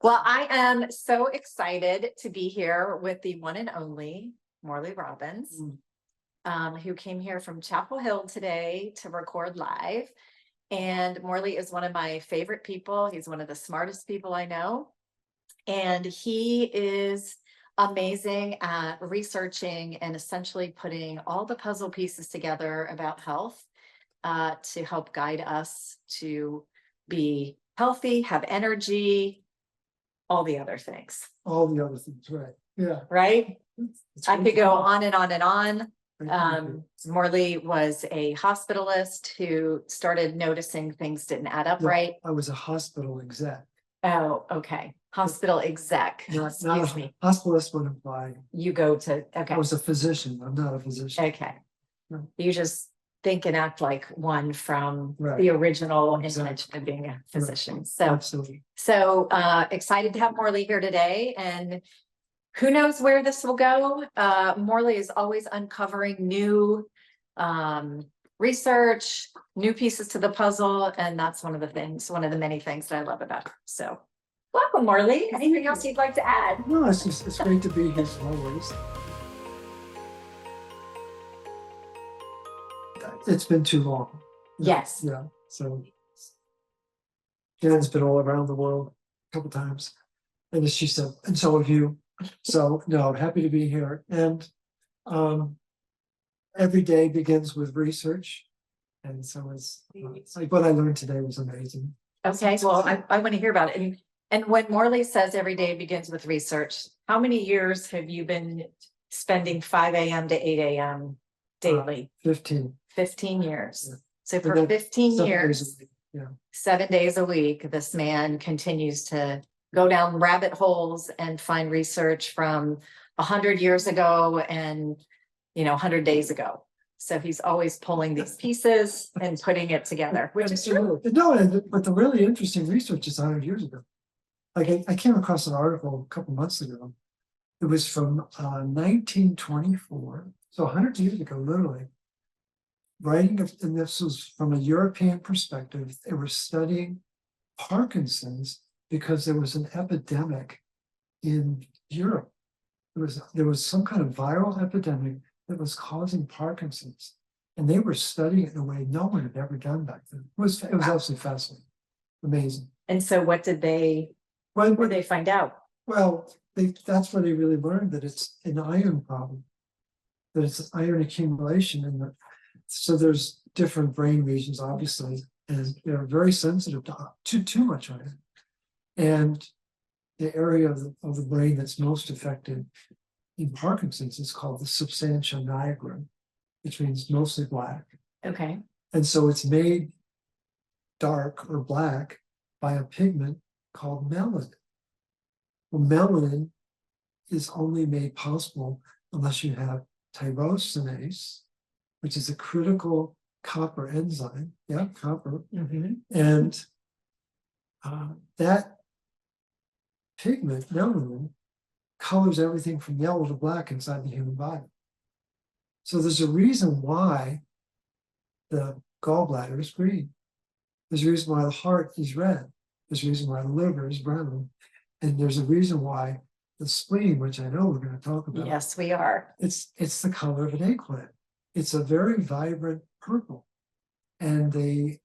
Well, I am so excited to be here with the one and only Morley Robbins, who came here from Chapel Hill today to record live. And Morley is one of my favorite people. He's one of the smartest people I know. And he is amazing at researching and essentially putting all the puzzle pieces together about health to help guide us to be healthy, have energy, all the other things. All the other things, right? Yeah. Right? It's I great could to go know. on and on and on. Thank you. Morley was a hospitalist who started noticing things didn't add up Yeah, right. I was a hospital exec. Oh, okay. Hospital exec. Not Excuse a me. hospitalist would imply You go to, okay. I was a physician. I'm not a physician. Okay. Right. You just think and act like one from Right. the original Exactly. intention of being a physician. So, Absolutely. excited to have Morley here today, and who knows where this will go. Morley is always uncovering new research, new pieces to the puzzle, and that's one of the many things that I love about him. So welcome, Morley. Anything else you'd like to add? No, it's great to be here as always. It's been too long. Yes. Yeah. So Jenn's been all around the world a couple times. And as she said, and so have you. So no, happy to be here. And every day begins with research. And so it's like what I learned today was amazing. Okay, well, I want to hear about it. And when Morley says every day begins with research, how many years have you been spending 5 a.m. to 8 a.m. daily? 15. 15 years. Yeah. So for 15 7 days a years, week. Yeah. 7 days a week, this man continues to go down rabbit holes and find research from 100 years ago and 100 days ago. So he's always pulling these pieces and putting it together, which is true. No, but the really interesting research is 100 years ago. Like I came across an article a couple months ago. It was from 1924, so 100 years ago, literally. And this was from a European perspective. They were studying Parkinson's because there was an epidemic in Europe. There was some kind of viral epidemic that was causing Parkinson's, and they were studying it in a way no one had ever done back then. It was absolutely fascinating, amazing. And so, what did they find out? Well, that's where they really learned that it's an iron problem, that it's iron accumulation, so there's different brain regions, obviously, and they're very sensitive to too much iron. And the area of the brain that's most affected in Parkinson's is called the substantia nigra, which means mostly black. Okay. And so it's made dark or black by a pigment called melanin. Well, melanin is only made possible unless you have tyrosinase, which is a critical copper enzyme. Yeah, copper. Mm-hmm. And that pigment, melanin, colors everything from yellow to black inside the human body. So there's a reason why the gallbladder is green. There's a reason why the heart is red. There's a reason why the liver is brown. And there's a reason why the spleen, which I know we're going to talk about. Yes, we are. It's the color of an eggplant. It's a very vibrant purple. And they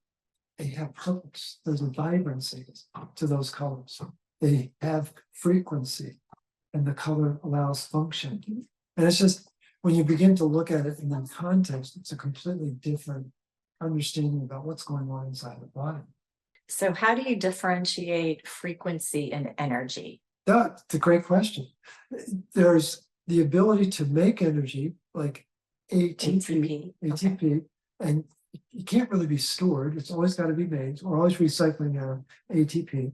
have purpose. There's a vibrancy to those colors. They have frequency, and the color allows function. And it's just, when you begin to look at it in that context, it's a completely different understanding about what's going on inside the body. So how do you differentiate frequency and energy? That's a great question. There's the ability to make energy, like ATP, Okay. and it can't really be stored. It's always got to be made. We're always recycling our ATP.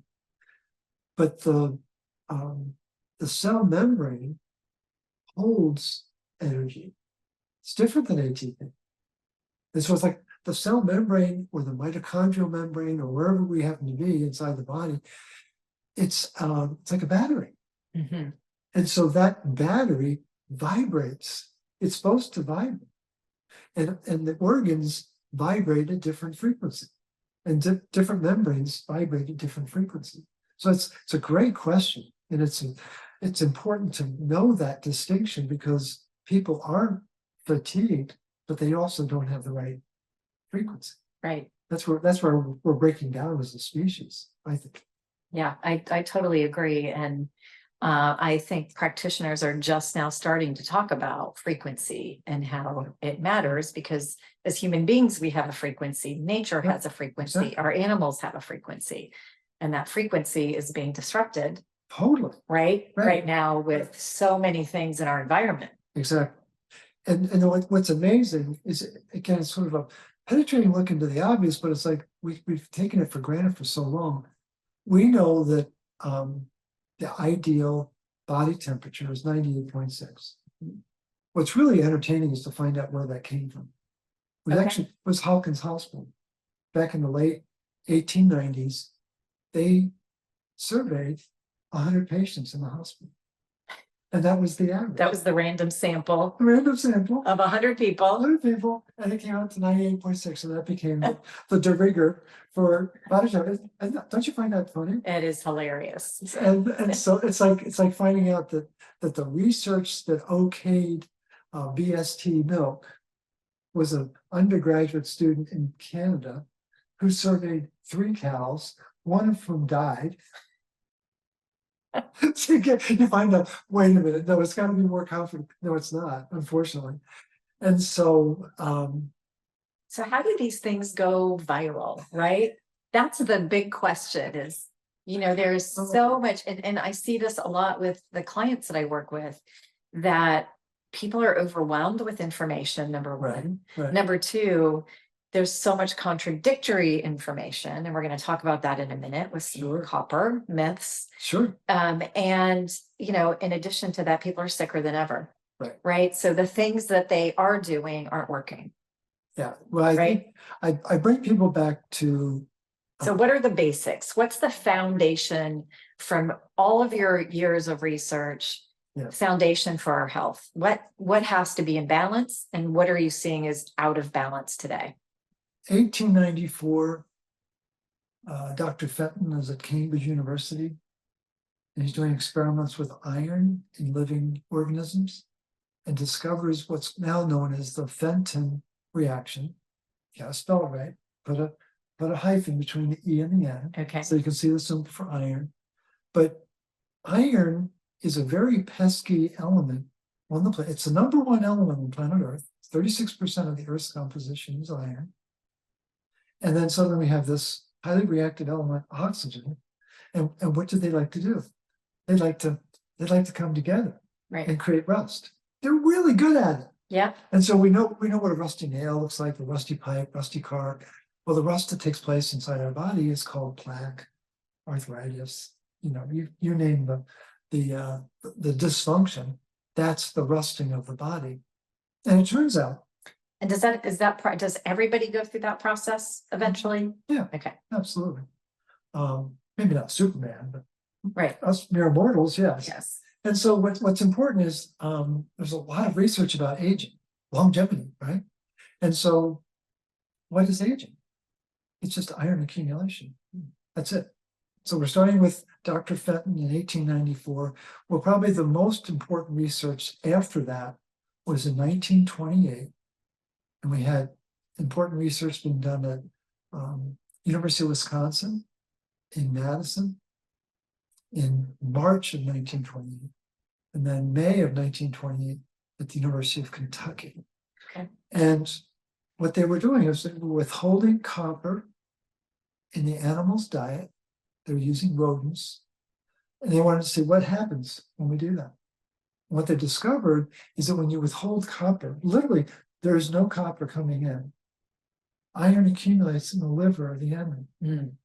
But the cell membrane holds energy. It's different than ATP. And so it's like the cell membrane or the mitochondrial membrane or wherever we happen to be inside the body, it's like a battery. Mm-hmm. And so that battery vibrates. It's supposed to vibrate. And the organs vibrate at different frequency. And different membranes vibrate at different frequency. So it's a great question, and it's important to know that distinction because people aren't fatigued, but they also don't have the right frequency. Right. That's where we're breaking down as a species, I think. Yeah, I totally agree. And I think practitioners are just now starting to talk about frequency and how it matters, because as human beings, we have a frequency, nature has a frequency, Exactly. our animals have a frequency, and that frequency is being disrupted Totally. right now with so many things in our environment. Exactly. And what's amazing is, again, it's sort of a penetrating look into the obvious, but it's like we've taken it for granted for so long. We know that the ideal body temperature is 98.6. What's really entertaining is to find out where that came from. It actually was Hawkins Hospital back in the late 1890s. They surveyed 100 patients in the hospital, and that was the average. That was the random sample Random sample of 100 people. 100 people, and it came out to 98.6, and that became the de rigueur for body temperature. And don't you find that funny? It is hilarious. And so it's like finding out that the research that okayed BST milk was an undergraduate student in Canada who surveyed 3 cows, one of whom died. So you find out, wait a minute, no, it's got to be more confident. No, it's not, unfortunately. And so so how do these things go viral, right? That's the big question is, there's so much, and I see this a lot with the clients that I work with, that people are overwhelmed with information, number one. Right. Number two, there's so much contradictory information, and we're going to talk about that in a minute with some copper myths. Sure. And, in addition to that, people are sicker than ever. Right. So the things that they are doing aren't working. Yeah. Well, I think I bring people back to. So what are the basics? What's the foundation from all of your years of research? Foundation for our health? What has to be in balance, and what are you seeing is out of balance today? 1894, Dr. Fenton is at Cambridge University, and he's doing experiments with iron in living organisms, and discovers what's now known as the Fenton reaction. You gotta spell it right. Put a hyphen between the E and the N. Okay. So you can see the symbol for iron. But iron is a very pesky element on the planet. It's the #1 element on planet Earth. 36% of the Earth's composition is iron. And then suddenly we have this highly reactive element, oxygen. And what do they like to do? They like to come together and create rust. They're really good at it. Yeah. And so we know what a rusty nail looks like, a rusty pipe, rusty car. Well, the rust that takes place inside our body is called plaque, arthritis. You name the dysfunction. That's the rusting of the body. And it turns out. And does everybody go through that process eventually? Yeah. Okay. Absolutely. Maybe not Superman, but us mere mortals, yes. Yes. And so what's important is there's a lot of research about aging, longevity, right? And so what is aging? It's just iron accumulation. That's it. So we're starting with Dr. Fenton in 1894. Well, probably the most important research after that was in 1928. And we had important research being done at University of Wisconsin, in Madison, in March of 1928, and then May of 1928 at the University of Kentucky. Okay. And what they were doing is they were withholding copper in the animal's diet. They were using rodents, and they wanted to see what happens when we do that. And what they discovered is that when you withhold copper, literally, there is no copper coming in. Iron accumulates in the liver of the animal, and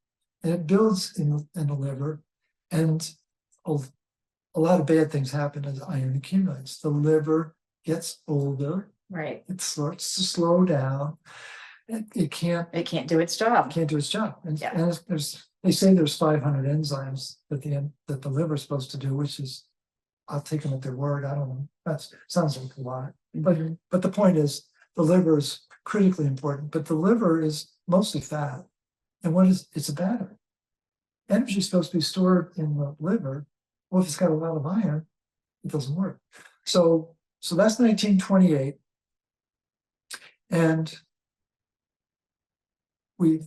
it builds in the liver, and a lot of bad things happen as iron accumulates. The liver gets older. Right. It starts to slow down. It can't do its job. Can't do its job. And they say there's 500 enzymes that the liver is supposed to do, which is, I'll take them at their word. I don't know. That sounds like a lot. But the point is, the liver is critically important. But the liver is mostly fat. And it's a battery. energy is supposed to be stored in the liver. Well, if it's got a lot of iron, it doesn't work. So that's 1928. And we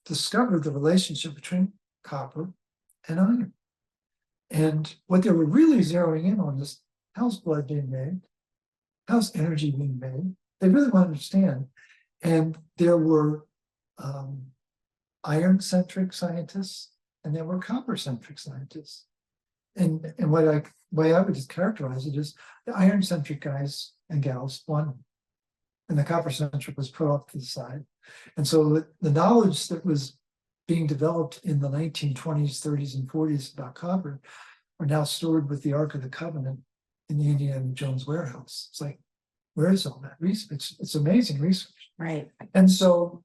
discovered the relationship between copper and iron. And what they were really zeroing in on is how's blood being made? How's energy being made? They really want to understand. And there were iron-centric scientists and there were copper-centric scientists. And way I would just characterize it is the iron-centric guys and gals won, and the copper-centric was put off to the side. And so the knowledge that was being developed in the 1920s, 30s, and 40s about copper are now stored with the Ark of the Covenant in the Indiana Jones warehouse. It's like, where is all that research? It's amazing research. Right. And so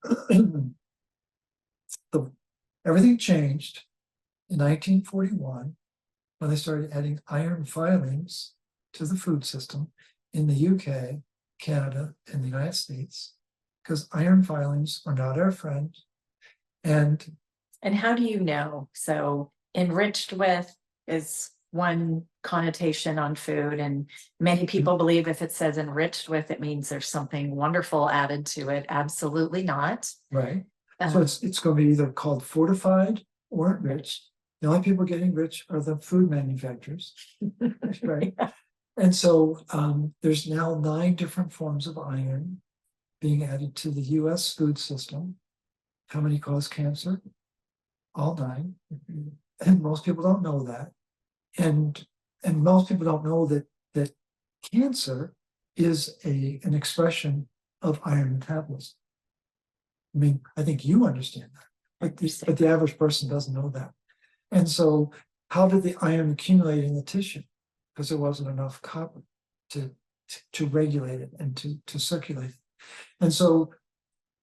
everything changed in 1941 when they started adding iron filings to the food system in the UK, Canada, and the United States, because iron filings are not our friend. And how do you know? So enriched with is one connotation on food, and many people believe if it says enriched with, it means there's something wonderful added to it. Absolutely not. right. So it's going to be either called fortified or enriched. The only people getting rich are the food manufacturers, right? Yeah. And so there's now 9 different forms of iron being added to the US food system. How many cause cancer? All 9. And most people don't know that. And most people don't know that cancer is an expression of iron metabolism. I mean, I think you understand that, but the average person doesn't know that. And so how did the iron accumulate in the tissue? Because there wasn't enough copper to regulate it and to circulate it. And so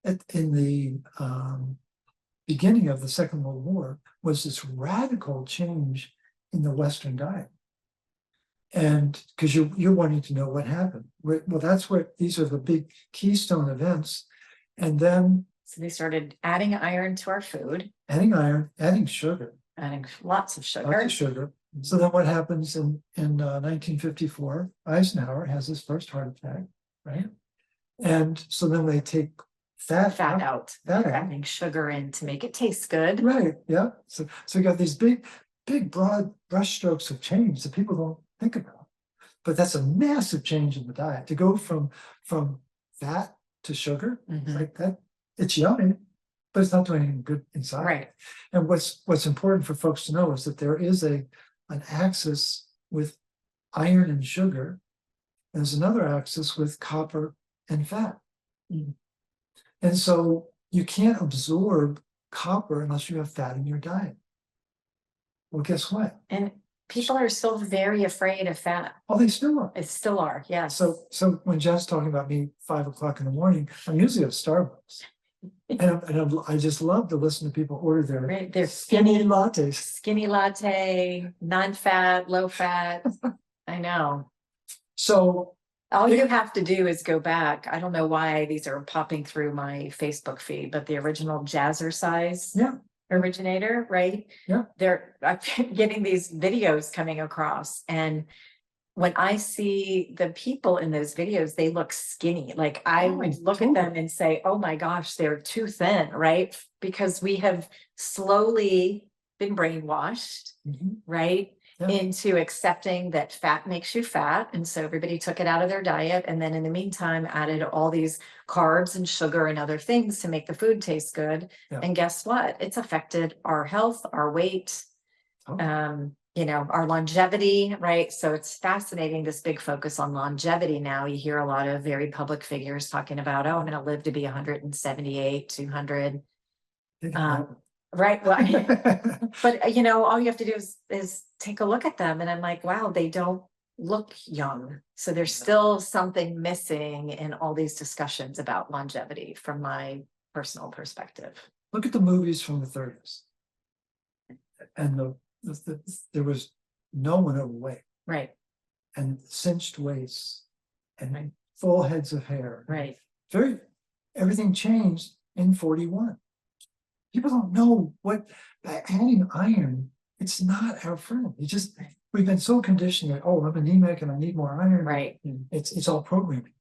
in the beginning of the Second World War was this radical change in the Western diet. And because you're wanting to know what happened. Well, that's what these are the big keystone events. And then So they started adding iron to our food, adding iron, adding sugar. adding lots of sugar. Lots of sugar. So then what happens in 1954, Eisenhower has his first heart attack, right? And so then they take fat out. Fat They're out. adding sugar in to make it taste good. Right, yeah. So you got these big, broad brushstrokes of change that people don't think about. But that's a massive change in the diet. To go from fat to sugar, like that, it's yummy, but it's not doing anything good inside. Right. And what's important for folks to know is that there is an axis with iron and sugar. There's another axis with copper and fat. And so you can't absorb copper unless you have fat in your diet. Well, guess what? And people are still very afraid of fat. Oh, they still are. They still are, yes. So when Jenn's talking about me 5 o'clock in the morning, I'm usually at Starbucks. and I just love to listen to people order their skinny lattes. Skinny latte, non-fat, low fat. I know. So all you have to do is go back. I don't know why these are popping through my Facebook feed, but the original Jazzercise originator, right? Yeah. I'm getting these videos coming across, and when I see the people in those videos, they look skinny. Like I would look at them and say, oh my gosh, they're too thin, right? Because we have slowly been brainwashed, right? Yeah. Into accepting that fat makes you fat. And so everybody took it out of their diet. And then in the meantime, added all these carbs and sugar and other things to make the food taste good. Yeah. And guess what? It's affected our health, our weight, our longevity, right? So it's fascinating, this big focus on longevity now. You hear a lot of very public figures talking about, oh, I'm going to live to be 178, 200. Right. Well, but all you have to do is take a look at them. And I'm like, wow, they don't look young. So there's still something missing in all these discussions about longevity from my personal perspective. Look at the movies from the 30s. And there was no one overweight. Right. And cinched waists and full heads of hair. Right. Everything changed in 41. people don't know what adding iron, it's not our friend. We've been so conditioned that, oh, I'm anemic and I need more iron. Right. It's all programming.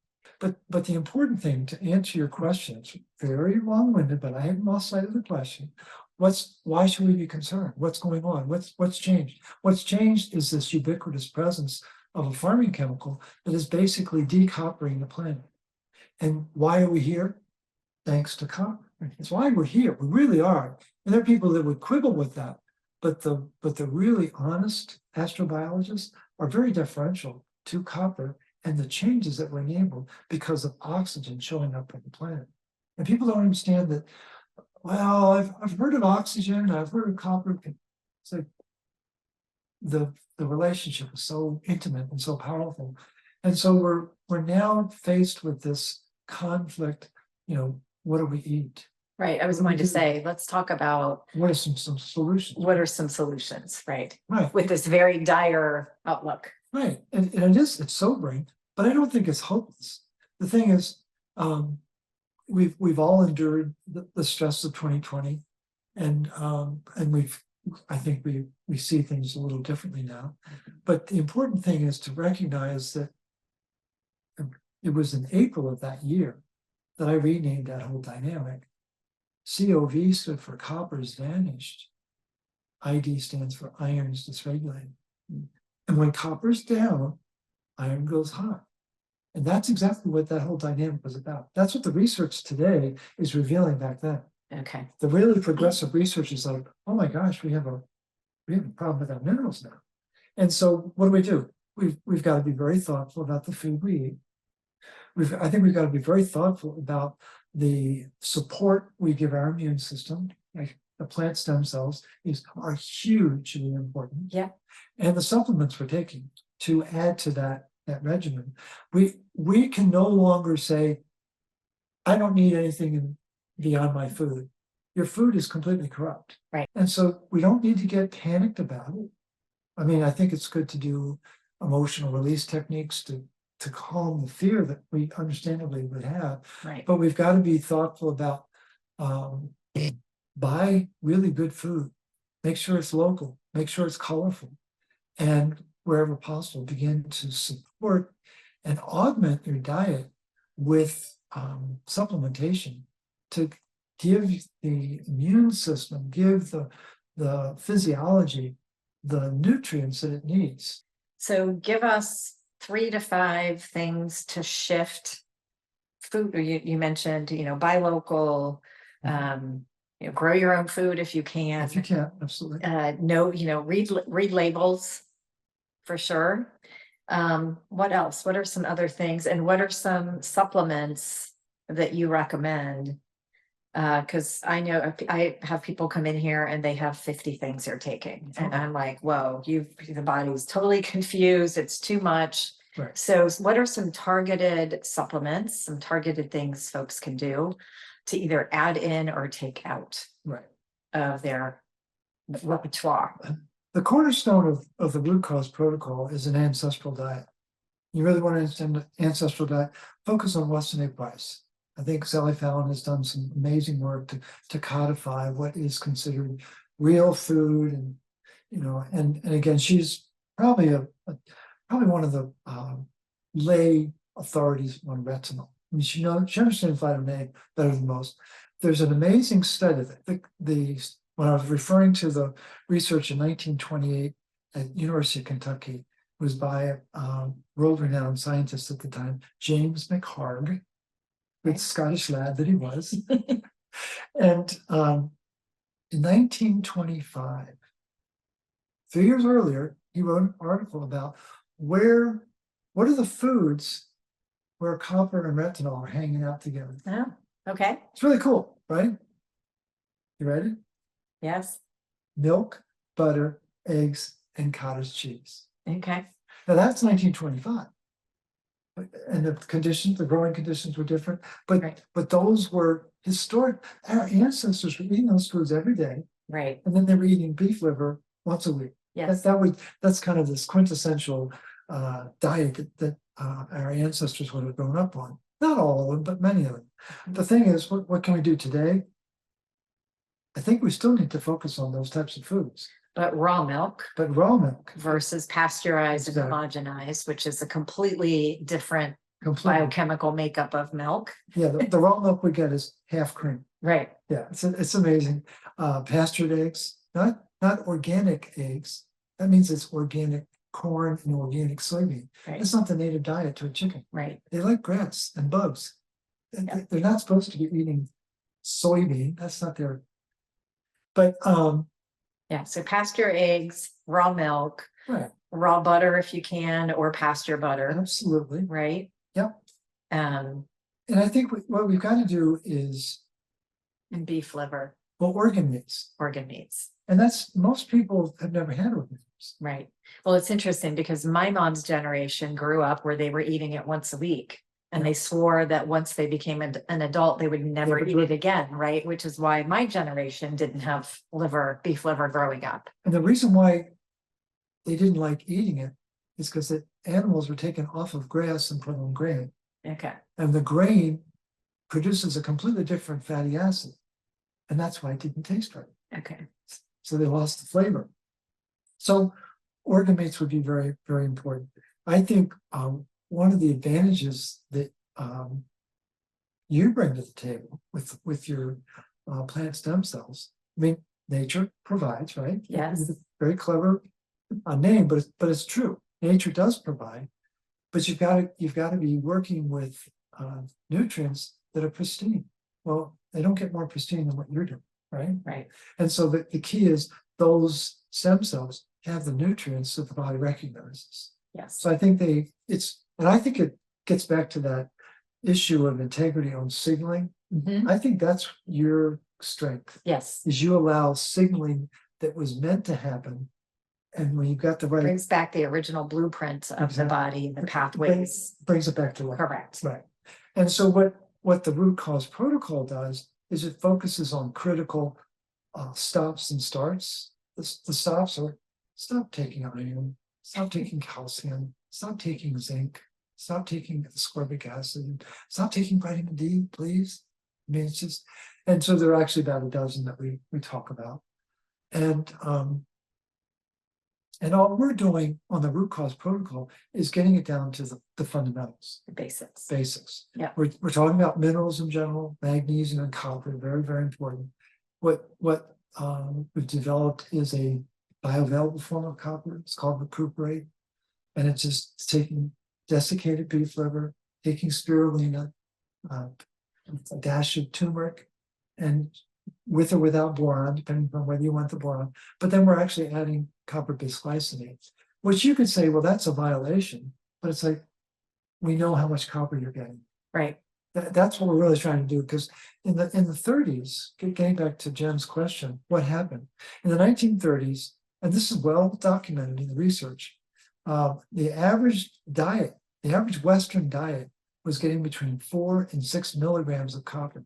But the important thing, to answer your question, it's very long-winded, but I haven't lost sight of the question. Why should we be concerned? What's going on? What's changed? What's changed is this ubiquitous presence of a farming chemical that is basically decoppering the planet. And why are we here? Thanks to copper. It's why we're here. We really are. And there are people that would quibble with that. But the really honest astrobiologists are very deferential to copper and the changes that were enabled because of oxygen showing up on the planet. And people don't understand that, well, I've heard of oxygen, I've heard of copper. It's like the relationship is so intimate and so powerful. And so we're now faced with this conflict, what do we eat? Right. I was going to say, let's talk about What are some solutions? what are some solutions, right? Right. With this very dire outlook. Right. And it's sobering, but I don't think it's hopeless. The thing is, we've all endured the stress of 2020, and I think we see things a little differently now. But the important thing is to recognize that it was in April of that year that I renamed that whole dynamic. COV stood for copper's vanished. ID stands for iron's dysregulated. And when copper's down, iron goes high. And that's exactly what that whole dynamic was about. That's what the research today is revealing back then. Okay. The really progressive research is like, oh my gosh, we have a problem with our minerals now. And so what do? We've got to be very thoughtful about the food we eat. I think we've got to be very thoughtful about the support we give our immune system. Like the plant stem cells are hugely important. Yeah. And the supplements we're taking to add to that regimen. We can no longer say, I don't need anything beyond my food. Your food is completely corrupt. Right. And so we don't need to get panicked about it. I mean, I think it's good to do emotional release techniques to calm the fear that we understandably would have. Right. But we've got to be thoughtful about buy really good food, make sure it's local, make sure it's colorful, and wherever possible, begin to support and augment your diet with supplementation to give the immune system, give the physiology the nutrients that it needs. So give us 3 to 5 things to shift food. Or you mentioned, buy local, grow your own food if you can. If you can, absolutely. Read labels for sure. What else? What are some other things? And what are some supplements that you recommend? Because I know I have people come in here and they have 50 things they're taking. And I'm like, whoa, the body's totally confused. It's too much. Right. So what are some targeted supplements, some targeted things folks can do to either add in or take out of their repertoire? The cornerstone of the root cause protocol is an ancestral diet. You really want to understand the ancestral diet, focus on Weston A. Price. I think Sally Fallon has done some amazing work to codify what is considered real food, and again, she's probably one of the lay authorities on retinol. I mean, she understands vitamin A better than most. There's an amazing study that when I was referring to the research in 1928 at University of Kentucky, was by a world-renowned scientist at the time, James McHarg, good Scottish lad that he was. And in 1925, 3 years earlier, he wrote an article about what are the foods where copper and retinol are hanging out together. Oh, okay. It's really cool, right? You ready? Yes. Milk, butter, eggs, and cottage cheese. Okay. Now that's 1925. And the growing conditions were different, but those were historic. Our ancestors were eating those foods every day. Right. And then they were eating beef liver once a week. Yes. That's kind of this quintessential diet that our ancestors would have grown up on. Not all of them, but many of them. The thing is, what can we do today? I think we still need to focus on those types of foods. But raw milk But raw milk, versus pasteurized and Exactly. homogenized, which is a completely different completely. biochemical makeup of milk. Yeah, the raw milk we get is half cream. Right. Yeah, it's amazing. Pastured eggs, not organic eggs. That means it's organic corn and organic soybean. Right. It's not the native diet to a chicken. Right. They like grass and bugs. Yeah. They're not supposed to be eating soybean. That's not their. But Yeah. So pasture eggs, raw milk, right, raw butter if you can, or pasture butter. absolutely. Right. Yep. And I think what we've got to do is beef liver, organ meats. organ meats. And that's, most people have never had organ meats. Right. Well, it's interesting because my mom's generation grew up where they were eating it once a week. And they swore that once they became an adult, they would never eat it again, right? Which is why my generation didn't have beef liver growing up. And the reason why they didn't like eating it is because the animals were taken off of grass and put on grain. Okay. And the grain produces a completely different fatty acid. And that's why it didn't taste right. Okay. So they lost the flavor. So organ meats would be very, very important. I think one of the advantages that you bring to the table with your plant stem cells, I mean, nature provides, right? Yes. It's a very clever name, but it's true. Nature does provide, but you've got to be working with nutrients that are pristine. Well, they don't get more pristine than what you're doing, right? Right. And so the key is those stem cells have the nutrients that the body recognizes. Yes. So I think and I think it gets back to that issue of integrity on signaling. Mm-hmm. I think that's your strength. Yes. Is you allow signaling that was meant to happen. And when you've got the right, brings back the original blueprint of the body and the pathways. Brings it back to life. Correct. Right. And so what the root cause protocol does is it focuses on critical stops and starts. The stops are: stop taking iron, stop taking calcium, stop taking zinc, stop taking ascorbic acid, stop taking vitamin D, please. I mean, it's just, and so there are actually about a dozen that we talk about. And all we're doing on the root cause protocol is getting it down to the fundamentals. The basics. Basics. Yeah. We're talking about minerals in general, magnesium and copper, very, very important. What we've developed is a bioavailable form of copper. It's called recuperate. And it's just taking desiccated beef liver, taking spirulina, a dash of turmeric, and with or without boron, depending on whether you want the boron. But then we're actually adding copper bisglycinate, which you could say, well, that's a violation. But it's like, we know how much copper you're getting. Right. That's what we're really trying to do. Because in the 30s, getting back to Jenn's question, what happened? In the 1930s, and this is well documented in the research, the average Western diet was getting between 4 and 6 milligrams of copper.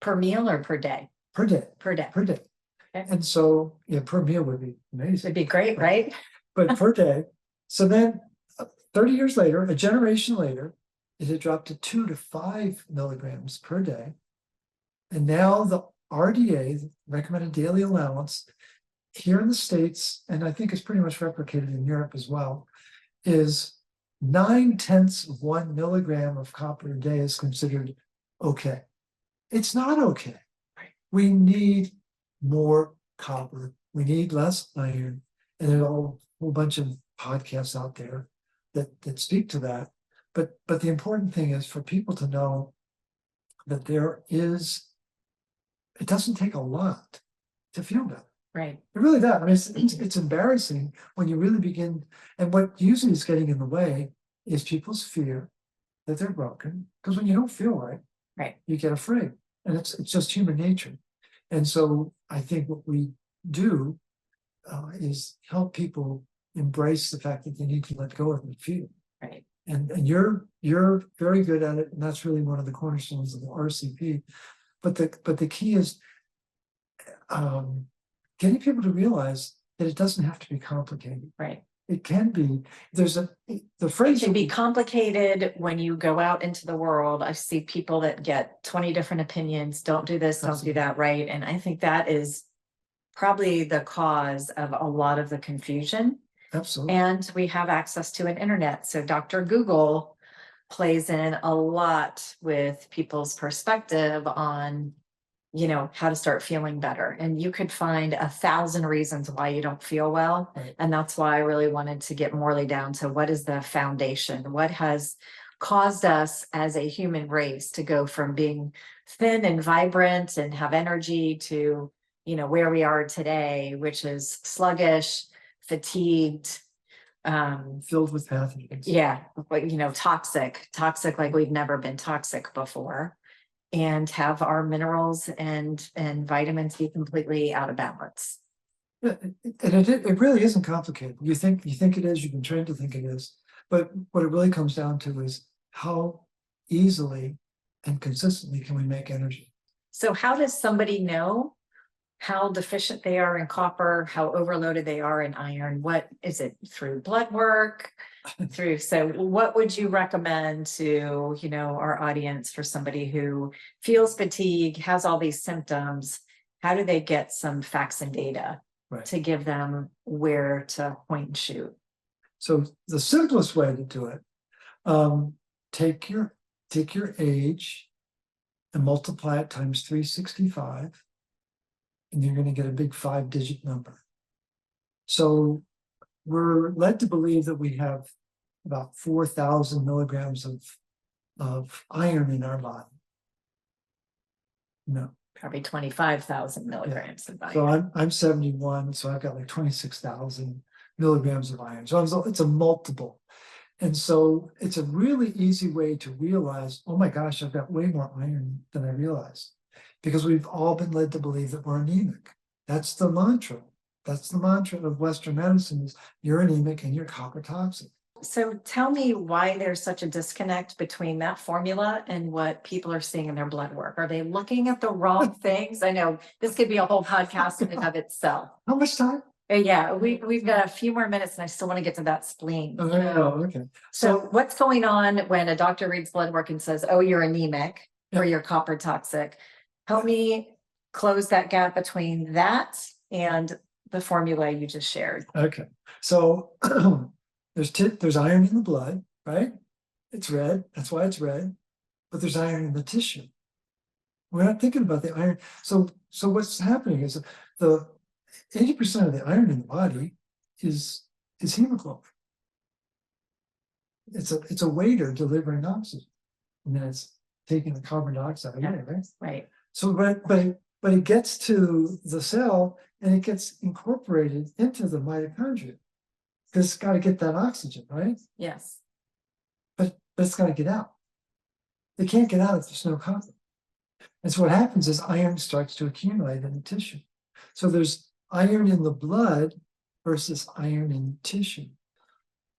Per meal or per day? Per day. Per day. Per day. Okay. And so, yeah, per meal would be amazing. It'd be great, right? But per day. So then 30 years later, a generation later, it had dropped to 2 to 5 milligrams per day. And now the RDA, the recommended daily allowance, here in the States, and I think it's pretty much replicated in Europe as well, is 9/10 of 1 milligram of copper a day is considered okay. It's not okay. We need more copper. We need less iron. And there's a whole bunch of podcasts out there that speak to that. But the important thing is for people to know that it doesn't take a lot to feel better. Right. It really does. I mean, it's embarrassing when you really begin, and what usually is getting in the way is people's fear that they're broken. Because when you don't feel right, you get afraid, and it's just human nature. And so I think what we do is help people embrace the fact that they need to let go of the fear. Right. And you're very good at it, and that's really one of the cornerstones of the RCP. But the key is getting people to realize that it doesn't have to be complicated. Right. It can be. There's the It phrase can be complicated when you go out into the world. I see people that get 20 different opinions, don't do this, don't do that, right? And I think that is probably the cause of a lot of the confusion. Absolutely. And we have access to an internet. So Dr. Google plays in a lot with people's perspective on, you know, how to start feeling better. And you could find 1,000 reasons why you don't feel well. Right. And that's why I really wanted to get Morley down to what is the foundation? What has caused us as a human race to go from being thin and vibrant and have energy to, you know, where we are today, which is sluggish, fatigued, filled with pathogens. yeah, but you know, toxic like we've never been toxic before, and have our minerals and vitamins be completely out of balance. Yeah, and it really isn't complicated. You think it is, you've been trained to think it is, but what it really comes down to is how easily and consistently can we make energy. So how does somebody know how deficient they are in copper, how overloaded they are in iron? What is it, through blood work? So what would you recommend to, you know, our audience for somebody who feels fatigue, has all these symptoms? How do they get some facts and data to give them where to point and shoot? So the simplest way to do it, take your age and multiply it times 365, and you're going to get a big 5-digit number. So we're led to believe that we have about 4,000 milligrams of iron in our body. No, Probably 25,000 milligrams of iron. so I'm 71, so I've got like 26,000 milligrams of iron. So it's a multiple. And so it's a really easy way to realize, oh my gosh, I've got way more iron than I realized. Because we've all been led to believe that we're anemic. That's the mantra. That's the mantra of Western medicine is you're anemic and you're copper toxic. So tell me why there's such a disconnect between that formula and what people are seeing in their blood work. Are they looking at the wrong things? I know this could be a whole podcast in and of itself. How much time? Yeah, we've got a few more minutes and I still want to get to that spleen. Oh, okay. So what's going on when a doctor reads blood work and says, oh, you're anemic or you're copper toxic? Help me close that gap between that and the formula you just shared. Okay, so there's iron in the blood, right? It's red, that's why it's red, but there's iron in the tissue. We're not thinking about the iron. So what's happening is the 80% of the iron in the body is hemoglobin. It's a waiter delivering oxygen, and then it's taking the carbon dioxide away, right? Right. So but it gets to the cell and it gets incorporated into the mitochondria. Because it's got to get that oxygen, right? Yes. But it's got to get out. It can't get out if there's no copper. And so what happens is iron starts to accumulate in the tissue. So there's iron in the blood versus iron in tissue.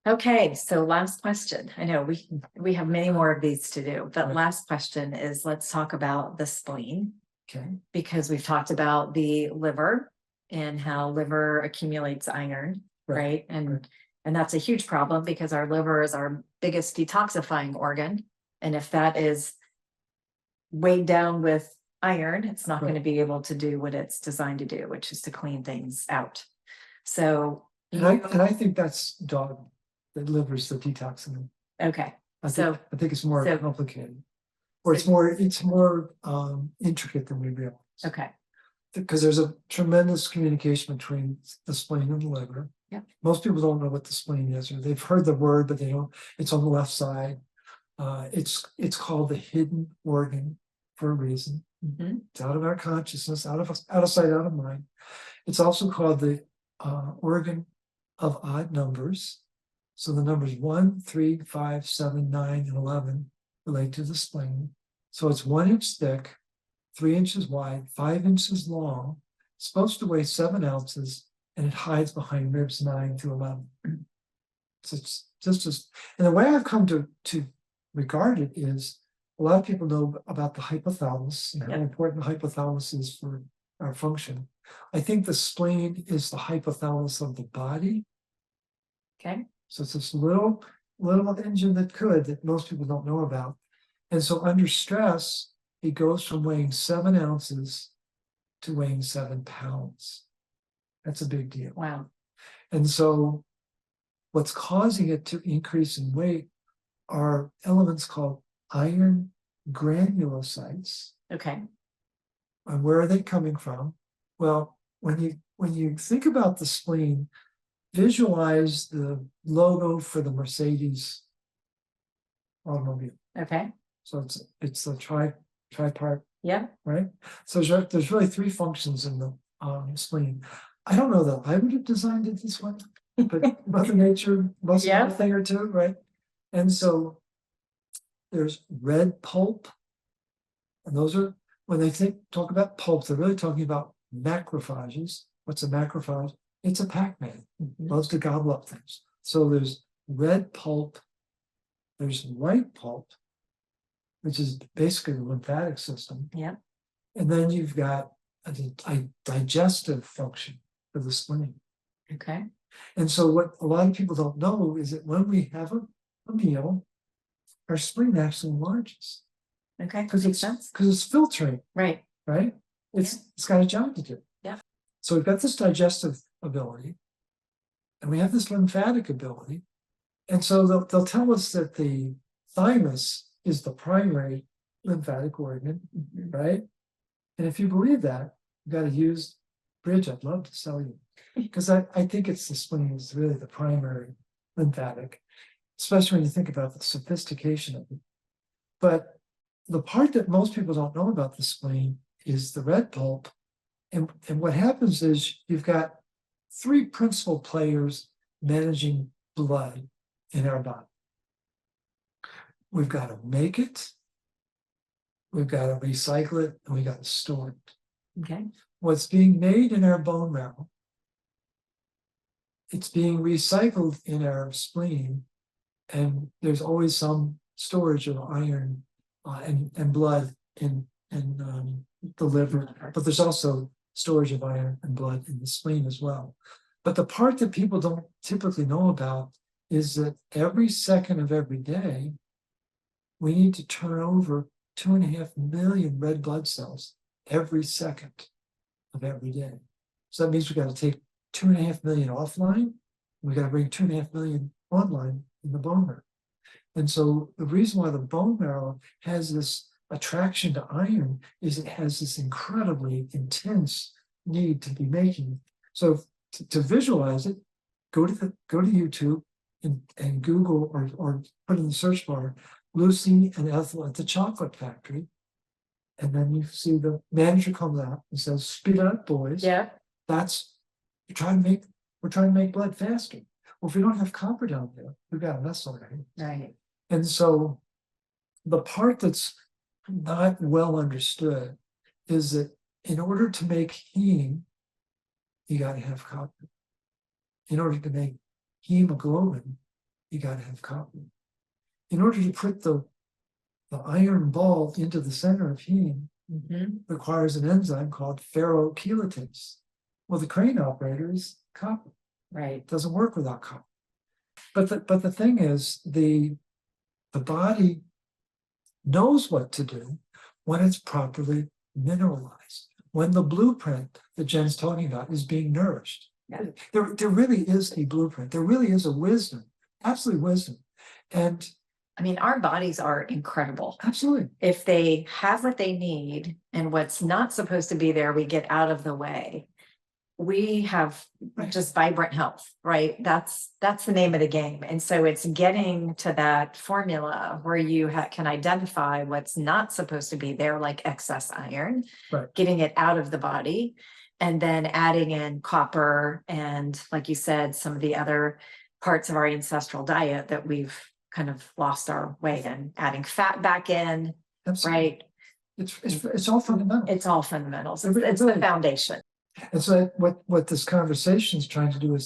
Okay, so last question. I know we have many more of these to do, but last question is, let's talk about the spleen. Okay. Because we've talked about the liver and how liver accumulates iron, right? And that's a huge problem because our liver is our biggest detoxifying organ. And if that is weighed down with iron, it's not going to be able to do what it's designed to do, which is to clean things out. So and I think that's dogma. The liver's the detoxin. Okay. I think it's more complicated. Or it's more intricate than we realize. Okay. Because there's a tremendous communication between the spleen and the liver. Yeah. Most people don't know what the spleen is, or they've heard the word, but they don't. It's on the left side. It's called the hidden organ for a reason. Mm-hmm. It's out of our consciousness, out of sight, out of mind. It's also called the organ of odd numbers. So the numbers 1, 3, 5, 7, 9, and 11 relate to the spleen. So it's 1 inch thick, 3 inches wide, 5 inches long, supposed to weigh 7 ounces, and it hides behind ribs 9 to 11. So it's just and the way I've come to regard it is a lot of people know about the hypothalamus and how important the hypothalamus is for our function. I think the spleen is the hypothalamus of the body. Okay. So it's this little engine that most people don't know about. And so under stress, it goes from weighing 7 ounces to weighing 7 pounds. That's a big deal. Wow. And so what's causing it to increase in weight are elements called iron granulocytes. Okay. And where are they coming from? Well, when you think about the spleen, visualize the logo for the Mercedes automobile. Okay. So it's the tripart, Yeah. right? So there's really 3 functions in the spleen. I don't know that I would have designed it this way, but Mother Nature must have a thing or two, right? And so there's red pulp, and those are, when they talk about pulp, they're really talking about macrophages. What's a macrophage? It's a Pac-Man, loves to gobble up things. So there's red pulp, there's white pulp, which is basically the lymphatic system. Yeah. And then you've got a digestive function for the spleen. Okay. And so what a lot of people don't know is that when we have a meal, our spleen actually enlarges. Okay. Because Makes sense. it's filtering, Right. right? It's got a job to do. Yeah. So we've got this digestive ability, and we have this lymphatic ability. And so they'll tell us that the thymus is the primary lymphatic organ, right? And if you believe that, you got to use bridge. I'd love to sell you, because I think it's the spleen is really the primary lymphatic, especially when you think about the sophistication of it. But the part that most people don't know about the spleen is the red pulp. And what happens is you've got 3 principal players managing blood in our body. We've got to make it, we've got to recycle it, and we've got to store it. Okay. What's being made in our bone marrow, it's being recycled in our spleen, and there's always some storage of iron and blood in the liver, but there's also storage of iron and blood in the spleen as well. But the part that people don't typically know about is that every second of every day, we need to turn over 2.5 million red blood cells every second of every day. So that means we got to take 2.5 million offline, and we got to bring 2.5 million online in the bone marrow. And so the reason why the bone marrow has this attraction to iron is it has this incredibly intense need to be making. So to visualize it, go to YouTube and Google or put in the search bar Lucy and Ethel at the chocolate factory, and then you see the manager comes out and says, "Speed it up, boys." Yeah. We're trying to make blood faster. Well, if we don't have copper down there, we've got a mess already. Right. And so the part that's not well understood is that in order to make heme, you got to have copper. In order to make hemoglobin, you got to have copper. In order to put the iron ball into the center of heme, requires an enzyme called ferrochelatase. Well, the crane operator is copper. Right. It doesn't work without copper. But the thing is, the body knows what to do when it's properly mineralized, when the blueprint that Jenn's talking about is being nourished. Yeah. There really is a blueprint. There really is a wisdom, absolute wisdom. And I mean, our bodies are incredible. absolutely, If they have what they need and what's not supposed to be there, we get out of the way. We have just vibrant health, right? That's the name of the game. And so it's getting to that formula where you can identify what's not supposed to be there, like excess iron, right, getting it out of the body, and then adding in copper and, like you said, some of the other parts of our ancestral diet that we've kind of lost our way in, adding fat back in, absolutely. right? It's all fundamental. It's all fundamentals. It It's really the foundation. And so what this conversation is trying to do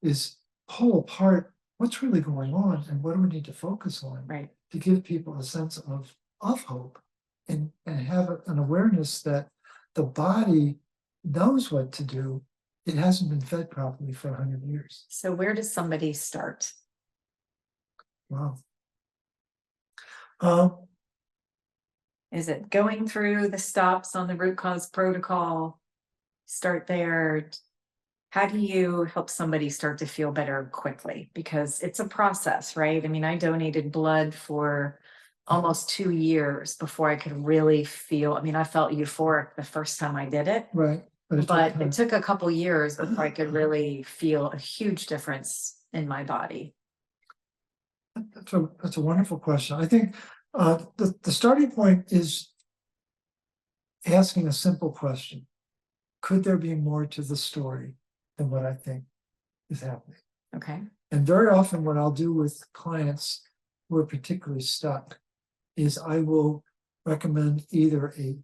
is pull apart what's really going on and what do we need to focus on, Right. to give people a sense of hope and have an awareness that the body knows what to do it hasn't been fed properly for 100 years. So where does somebody start? Wow. Is it going through the steps on the root cause protocol? Start there. How do you help somebody start to feel better quickly? Because it's a process, right? I mean, I donated blood for almost 2 years before I could really feel. I mean, I felt euphoric the first time I did it, Right. but it took a couple years before I could really feel a huge difference in my body. That's a wonderful question. I think the starting point is asking a simple question. Could there be more to the story than what I think is happening? Okay. And very often what I'll do with clients who are particularly stuck is I will recommend either an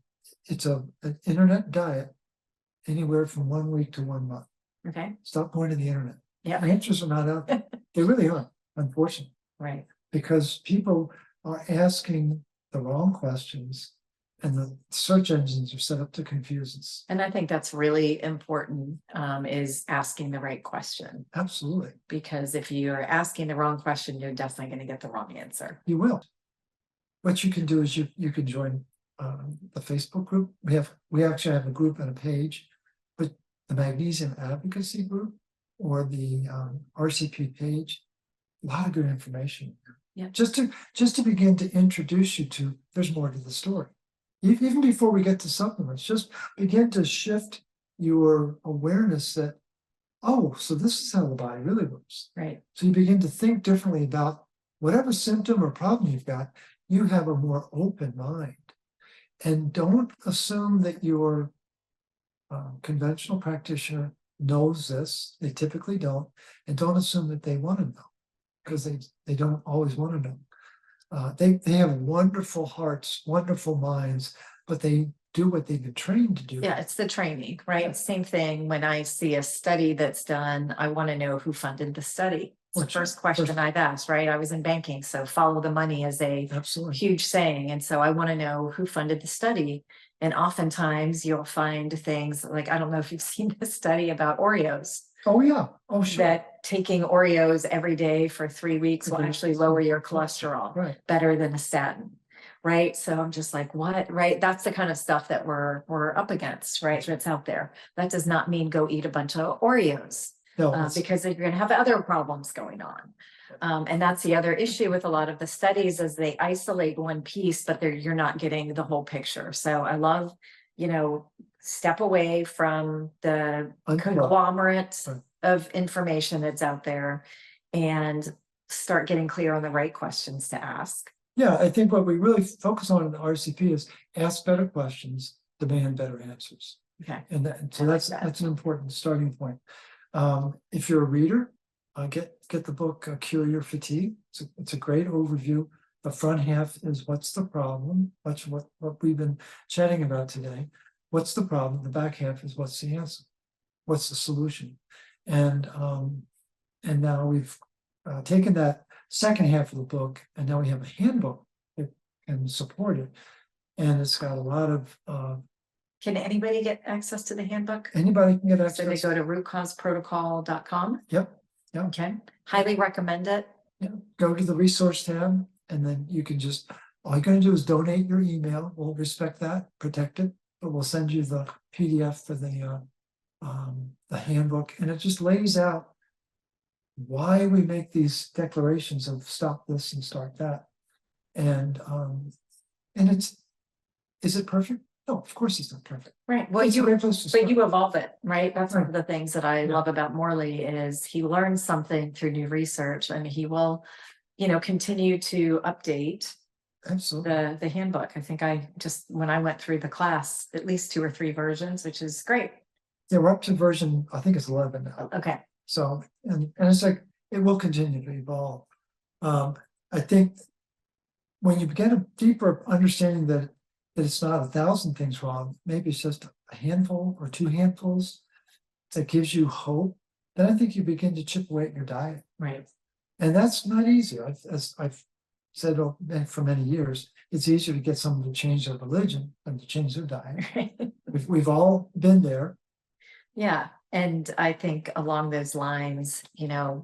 internet diet anywhere from 1 week to 1 month. Okay. Stop going to the internet. Yeah. The answers are not out there. They really aren't, unfortunately. Right. Because people are asking the wrong questions and the search engines are set up to confuse us. And I think that's really important, is asking the right question. Absolutely. Because if you're asking the wrong question, you're definitely going to get the wrong answer. You will. What you can do is you can join the Facebook group. We actually have a group and a page, but the Magnesium Advocacy group or the RCP page, a lot of good information. Yeah. Just to begin to introduce you to, there's more to the story. Even before we get to supplements, just begin to shift your awareness that, oh, so this is how the body really works. Right. So you begin to think differently about whatever symptom or problem you've got. You have a more open mind, and don't assume that your conventional practitioner knows this. They typically don't, and don't assume that they want to know, because they don't always want to know. They have wonderful hearts, wonderful minds, but they do what they've been trained to do. Yeah, it's the training, right? Same thing when I see a study that's done, I want to know who funded the study. It's the first question I've asked, right? I was in banking, so follow the money is a huge saying. And so I want to know who funded the study. And oftentimes you'll find things like, I don't know if you've seen this study about Oreos. Oh, yeah. Oh, sure. That taking Oreos every day for 3 weeks will actually lower your cholesterol better than a statin. Right. So I'm just like, what? Right. That's the kind of stuff that we're up against, right? That's out there. That does not mean go eat a bunch of Oreos. No, because you're going to have other problems going on. And that's the other issue with a lot of the studies is they isolate one piece, but you're not getting the whole picture. So I love, step away from the conglomerate of information that's out there and start getting clear on the right questions to ask. Yeah, I think what we really focus on in the RCP is ask better questions, demand better answers. Okay. And so that's an important starting point. If you're a reader, get the book Cure Your Fatigue. It's a great overview. The front half is what's the problem, much what we've been chatting about today. What's the problem? The back half is what's the answer, what's the solution. And now we've taken that second half of the book, and now we have a handbook that can support it. And it's got a lot of can anybody get access to the handbook? Anybody can get access. So they go to rootcauseprotocol.com. Yep. Okay. Highly recommend it. Yeah. Go to the resource tab, and then you can all you're going to do is donate your email. We'll respect that, protect it, but we'll send you the PDF for the handbook, and it just lays out why we make these declarations of stop this and start that. And is it perfect? No, of course it's not perfect. Right. Well, you evolve it, right? That's one of the things that I love about Morley is he learns something through new research, and he will, continue to update the handbook. I think when I went through the class, at least 2 or 3 versions, which is great. Yeah, we're up to version, I think it's 11 now. Okay. So, and it's like, it will continue to evolve. I think when you get a deeper understanding that it's not 1,000 things wrong, maybe it's just a handful or 2 handfuls that gives you hope, then I think you begin to chip away at your diet. Right. And that's not easy. As I've said for many years, it's easier to get someone to change their religion than to change their diet. We've all been there. Yeah. And I think along those lines,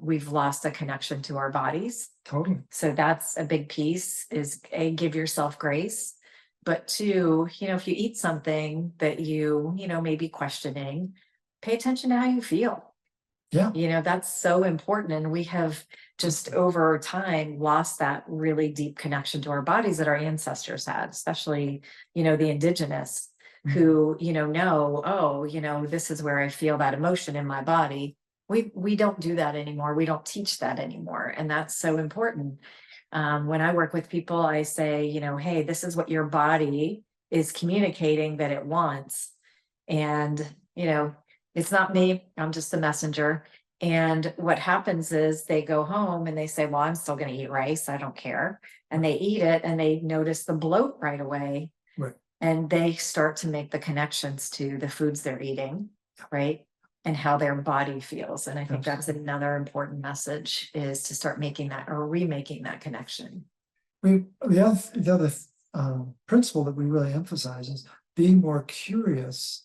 we've lost a connection to our bodies. Totally. So that's a big piece is A, give yourself grace. But two, if you eat something that you may be questioning, pay attention to how you feel. Yeah. That's so important. And we have just over time lost that really deep connection to our bodies that our ancestors had, especially, the indigenous who, this is where I feel that emotion in my body. We don't do that anymore. We don't teach that anymore. And that's so important. When I work with people, I say, hey, this is what your body is communicating that it wants. And, it's not me, I'm just a messenger. And what happens is they go home and they say, well, I'm still going to eat rice. I don't care. And they eat it and they notice the bloat right away. Right. And they start to make the connections to the foods they're eating, right? And how their body feels. And I think that's another important message is to start making that or remaking that connection. The other principle that we really emphasize is being more curious.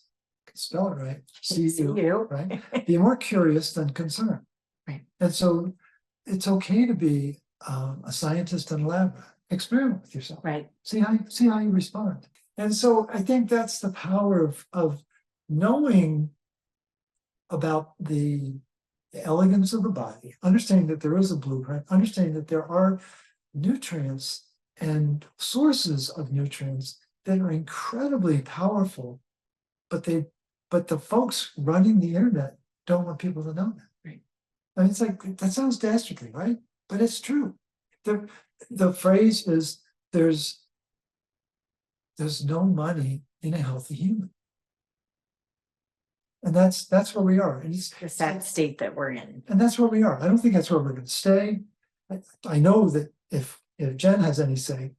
Spell it right. C-U, right? Be more curious than concerned. Right. And so it's okay to be a scientist in a lab. Experiment with yourself. Right. See how you respond. And so I think that's the power of knowing about the elegance of the body, understanding that there is a blueprint, understanding that there are nutrients and sources of nutrients that are incredibly powerful, but the folks running the internet don't want people to know that. Right. I mean, it's like, that sounds dastardly, right? But it's true. The phrase is there's no money in a healthy human. And that's where we are. And the sad state that we're in. And that's where we are. I don't think that's where we're going to stay. I know that if Jenn has any say,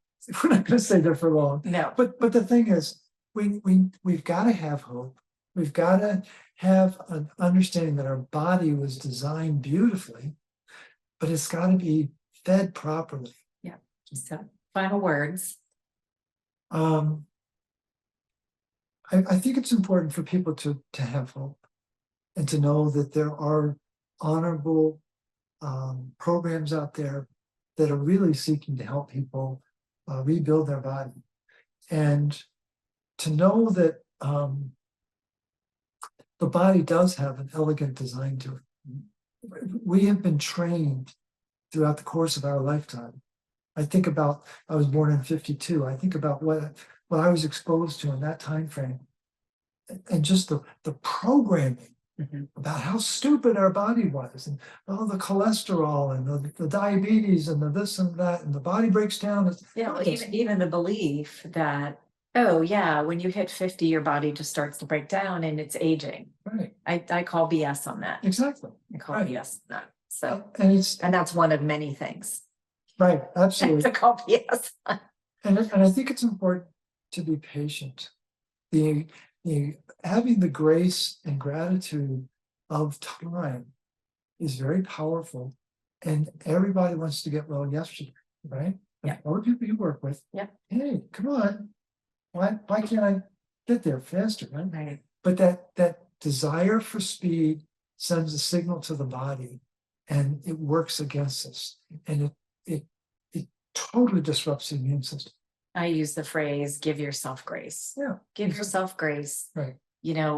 we're not going to stay there for long. No. But the thing is, we've got to have hope. We've got to have an understanding that our body was designed beautifully, but it's got to be fed properly. Yeah. So final words. I think it's important for people to have hope and to know that there are honorable programs out there that are really seeking to help people rebuild their body, and to know that the body does have an elegant design to it. We have been trained throughout the course of our lifetime. I think about, I was born in 52. I think about what I was exposed to in that time frame, and just the programming about how stupid our body was, and all the cholesterol and the diabetes and the this and that, and the body breaks down. Even the belief that, oh yeah, when you hit 50, your body just starts to break down and it's aging. Right. I call BS on that. Exactly. I call BS on that. So, and that's one of many things. Right, absolutely. To call BS on. And I think it's important to be patient. Having the grace and gratitude of time is very powerful, and everybody wants to get well yesterday, right? Yeah. All the people you work with. Yeah. Hey, come on. Why can't I get there faster, right? Right. But that desire for speed sends a signal to the body, and it works against us, and it totally disrupts the immune system. I use the phrase, give yourself grace. Yeah. Give yourself grace. Right.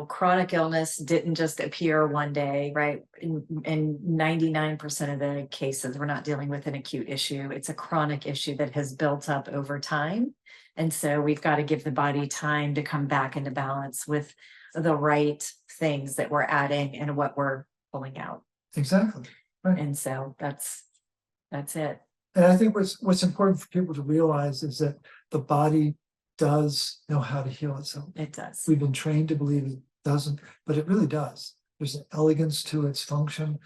Chronic illness didn't just appear one day, right? In 99% of the cases, we're not dealing with an acute issue. It's a chronic issue that has built up over time. And so we've got to give the body time to come back into balance with the right things that we're adding and what we're pulling out. Exactly. Right. And so that's it. And I think what's important for people to realize is that the body does know how to heal itself. It does. We've been trained to believe it doesn't, but it really does. There's an elegance to its function.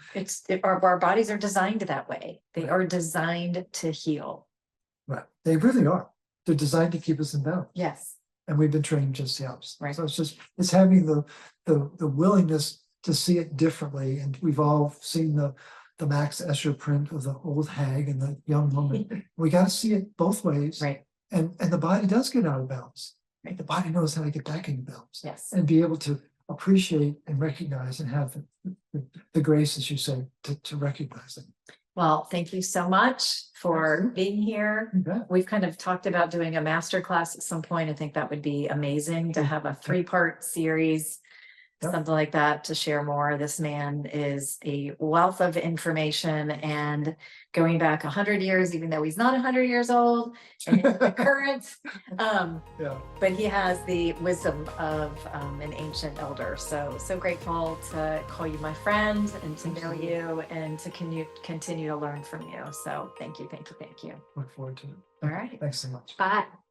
Our bodies are designed that way. They are designed to heal. Right. They really are. They're designed to keep us in balance. Yes. And we've been trained just the opposite. Right. So it's having the willingness to see it differently. And we've all seen the Max Escher print of the old hag and the young woman. We got to see it both ways. Right. And the body does get out of balance. Right. The body knows how to get back into balance. Yes. And be able to appreciate and recognize and have the grace, as you say, to recognize it. Well, thank you so much for being here. You bet. We've kind of talked about doing a master class at some point. I think that would be amazing to have a 3-part series, Yep. something like that, to share more. This man is a wealth of information, and going back 100 years, even though he's not 100 years old, and he's the current, Yeah. but he has the wisdom of an ancient elder. So grateful to call you my friend and to know you and to continue to learn from you. So thank you. Look forward to it. All right. Thanks so much. Bye.